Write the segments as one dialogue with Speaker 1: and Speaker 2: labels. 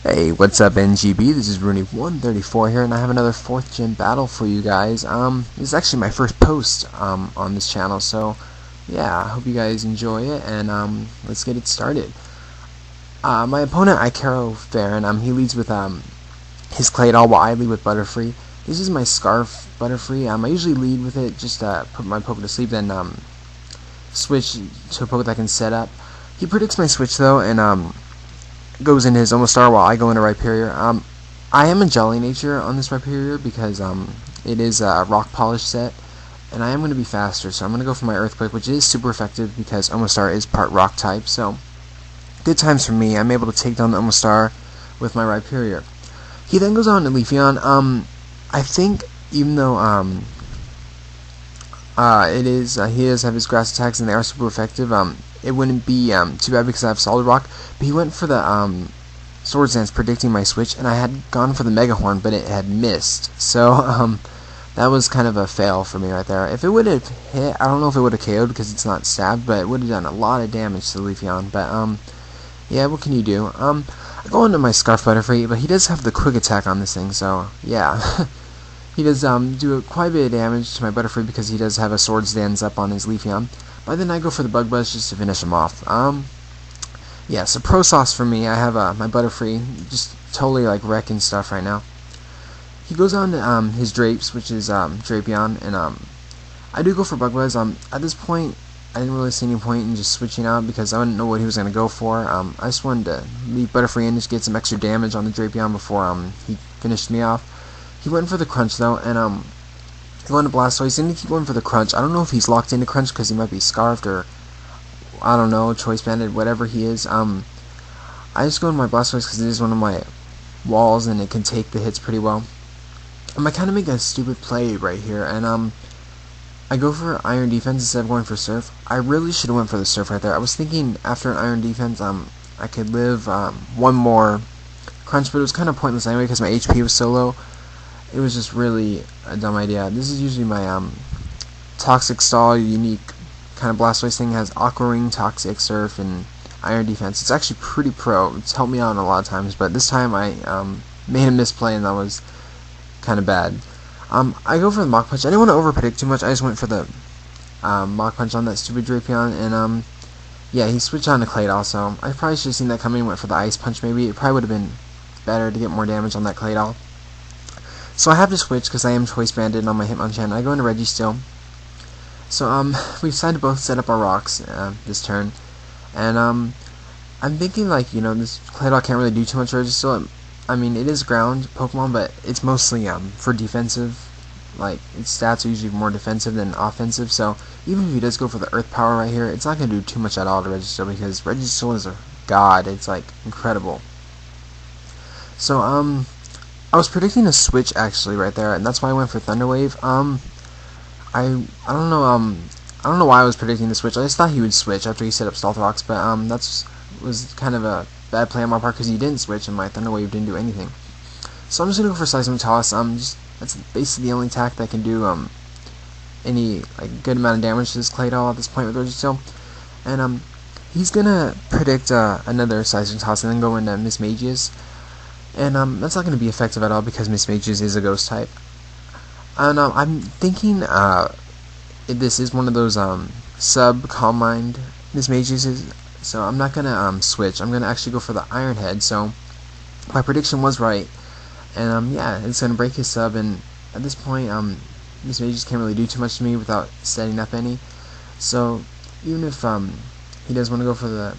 Speaker 1: Hey, what's up, NGB? This is Rooney134 here, and I have another 4th gen battle for you guys. This is actually my first post on this channel, so yeah, I hope you guys enjoy it, and let's get it started. My opponent, IkeroFaron, he leads with his Claydol, while I lead with Butterfree. This is my Scarf Butterfree. I usually lead with it, just put my Poke to sleep, then switch to a Poke that I can set up. He predicts my switch though, and goes into his Omastar while I go into Rhyperior. I am a Jelly nature on this Rhyperior because it is a Rock Polish set, and I am going to be faster, so I'm going to go for my Earthquake, which is super effective because Omastar is part Rock type, so good times for me. I'm able to take down the Omastar with my Rhyperior. He then goes on to Leafeon. I think even though he does have his grass attacks and they are super effective, it wouldn't be too bad because I have Solid Rock. But he went for the Swords Dance, predicting my switch, and I had gone for the Mega Horn, but it had missed. So that was kind of a fail for me right there. If it would have hit, I don't know if it would have KO'd because it's not stabbed, but it would have done a lot of damage to Leafeon. But yeah, what can you do? I go into my Scarf Butterfree, but he does have the Quick Attack on this thing, so yeah. He does do quite a bit of damage to my Butterfree because he does have a Swords Dance up on his Leafeon. But then I go for the Bug Buzz just to finish him off. Yeah, so Pro Sauce for me. I have my Butterfree just totally like wrecking stuff right now. He goes on to his Drapes, which is Drapion, and I do go for Bug Buzz. At this point, I didn't really see any point in just switching out because I didn't know what he was going to go for. I just wanted to leave Butterfree and just get some extra damage on the Drapion before he finished me off. He went for the Crunch though, and going to Blastoise. He's going to keep going for the Crunch. I don't know if he's locked into Crunch because he might be Scarfed or, I don't know, Choice Banded, whatever he is. I just go into my Blastoise because it is one of my walls and it can take the hits pretty well. I kind of make a stupid play right here, and I go for Iron Defense instead of going for Surf. I really should have went for the Surf right there. I was thinking after an Iron Defense, I could live one more Crunch, but it was kind of pointless anyway because my HP was so low. It was just really a dumb idea. This is usually my Toxic Stall unique kind of Blastoise thing. It has Aqua Ring, Toxic, Surf, and Iron Defense. It's actually pretty pro. It's helped me out a lot of times, but this time I made a misplay and that was kind of bad. I go for the Mach Punch. I didn't want to overpredict too much. I just went for the Mach Punch on that stupid Drapion, and yeah, he switched on to Claydol, so I probably should have seen that coming. Went for the Ice Punch maybe. It probably would have been better to get more damage on that Claydol. So I have to switch because I am Choice Banded on my Hitmonchan. I go into Registeel. So we decided to both set up our rocks this turn, and I'm thinking like this Claydol can't really do too much Registeel. I mean it is ground Pokemon, but it's mostly for defensive. Like its stats are usually more defensive than offensive. So even if he does go for the Earth Power right here, it's not going to do too much at all to Registeel because Registeel is a god. It's like incredible. So I was predicting a switch actually right there, and that's why I went for Thunder Wave. I don't know why I was predicting the switch. I just thought he would switch after he set up Stealth Rocks, but was kind of a bad play on my part because he didn't switch and my Thunder Wave didn't do anything. So I'm just gonna go for Seismic Toss. That's basically the only attack that can do any like good amount of damage to this Claydol at this point with Registeel. And he's gonna predict another Seismic Toss and then go into Mismagius. And that's not going to be effective at all because Mismagius is a ghost type. And I'm thinking this is one of those sub-Calm Mind Mismagiuses, so I'm not going to switch. I'm going to actually go for the Iron Head, so my prediction was right. And yeah, it's going to break his sub, and at this point Mismagius can't really do too much to me without setting up any. So even if he does want to go for the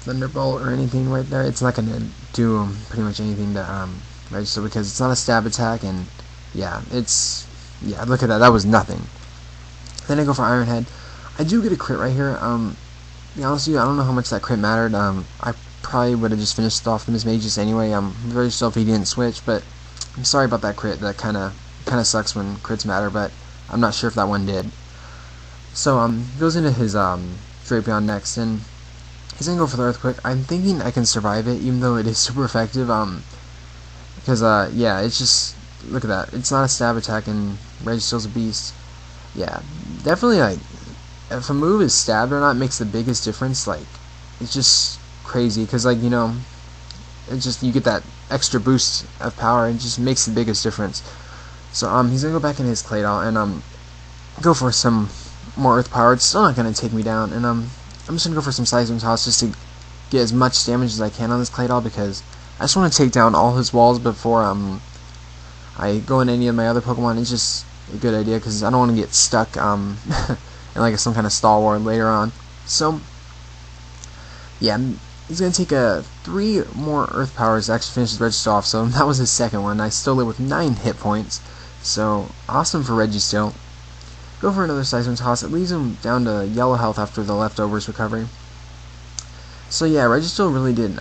Speaker 1: Thunderbolt or anything right there, it's not going to do pretty much anything to Registeel because it's not a stab attack, and yeah, look at that, that was nothing. Then I go for Iron Head. I do get a crit right here. To be honest with you, I don't know how much that crit mattered. I probably would have just finished off the Mismagius anyway. I'm very sure if he didn't switch, but I'm sorry about that crit. That kind of sucks when crits matter, but I'm not sure if that one did. So goes into his Drapion next, and he's gonna go for the Earthquake. I'm thinking I can survive it, even though it is super effective. Because yeah, it's just look at that. It's not a stab attack, and Registeel's a beast. Yeah, definitely. Like if a move is stabbed or not makes the biggest difference. Like it's just crazy. Because like it just, you get that extra boost of power. It just makes the biggest difference. So he's gonna go back in his Claydol and go for some more Earth Power. It's still not gonna take me down, and I'm just gonna go for some Seismic Toss just to get as much damage as I can on this Claydol, because I just want to take down all his walls before I go into any of my other Pokemon. It's just a good idea because I don't want to get stuck in like some kind of stall war later on. So yeah, he's gonna take 3 more Earth Powers to actually finish his Registeel off. So that was his second one. I still live with 9 hit points. So awesome for Registeel. Go for another Seismic Toss. It leaves him down to yellow health after the leftovers recovery. So yeah, Registeel really did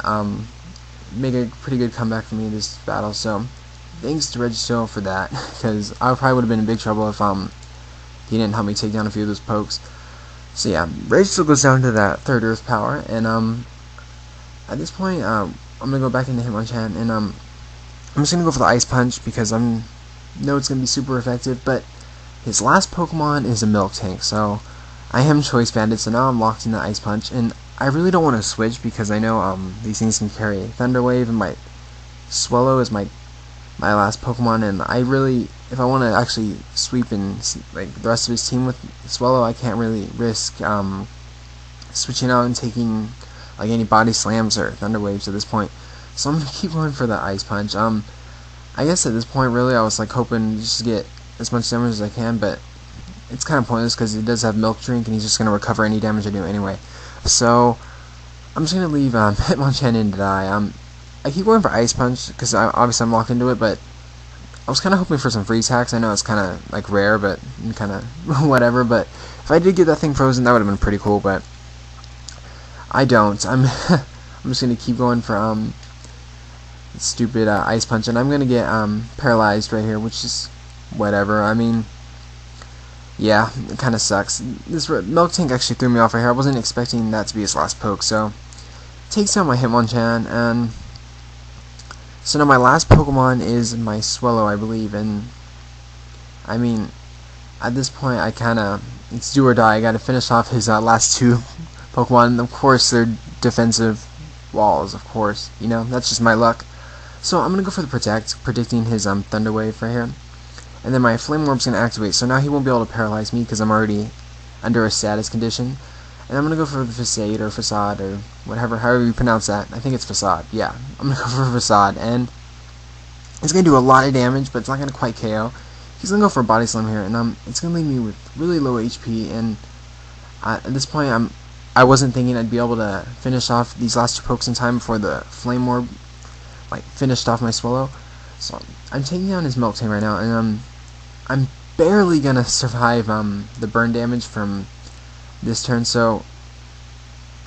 Speaker 1: make a pretty good comeback for me in this battle. So thanks to Registeel for that, because I probably would have been in big trouble if he didn't help me take down a few of those pokes. So yeah, Registeel goes down to that 3rd Earth Power, and at this point I'm gonna go back into Hitmonchan, and I'm just gonna go for the Ice Punch because I know it's gonna be super effective. But his last Pokemon is a Milk Tank, so I am Choice Banded. So now I'm locked in the Ice Punch, and I really don't want to switch because I know these things can carry Thunder Wave, and my Swellow is my last Pokemon, and I really, if I want to actually sweep and like the rest of his team with Swellow, I can't really risk switching out and taking like any Body Slams or Thunder Waves at this point. So I'm gonna keep going for the Ice Punch. I guess at this point, really, I was like hoping just to get as much damage as I can, but it's kind of pointless because he does have Milk Drink, and he's just gonna recover any damage I do anyway. So I'm just gonna leave Hitmonchan in to die. I keep going for Ice Punch because obviously I'm locked into it, but I was kind of hoping for some freeze hacks. I know it's kind of like rare, but kind of whatever. But if I did get that thing frozen, that would have been pretty cool. But I don't. I'm just gonna keep going for stupid Ice Punch, and I'm gonna get paralyzed right here, which is whatever. I mean, yeah, it kind of sucks. This Milk Tank actually threw me off right here. I wasn't expecting that to be his last poke. So takes down my Hitmonchan, and so now my last Pokemon is my Swellow, I believe, and I mean, at this point, it's do or die. I gotta finish off his last 2 Pokemon. Of course, they're defensive walls, of course, you know, that's just my luck. So I'm gonna go for the Protect, predicting his Thunder Wave right here, and then my Flame Orb's gonna activate, so now he won't be able to paralyze me because I'm already under a status condition. And I'm gonna go for the Facade or Facade or whatever, however you pronounce that. I think it's Facade. Yeah, I'm gonna go for Facade, and it's gonna do a lot of damage, but it's not gonna quite KO. He's gonna go for a Body Slam here, and it's gonna leave me with really low HP. And at this point, I wasn't thinking I'd be able to finish off these last 2 pokes in time before the Flame Orb like finished off my Swellow. So I'm taking down his Milk Tank right now, and I'm barely gonna survive the burn damage from this turn, so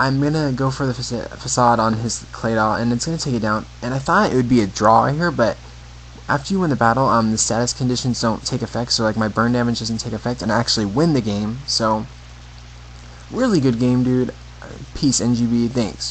Speaker 1: I'm gonna go for the Facade on his Claydol, and it's gonna take it down. And I thought it would be a draw here, but after you win the battle, the status conditions don't take effect, so like my burn damage doesn't take effect, and I actually win the game. So really good game, dude. Peace, NGB. Thanks.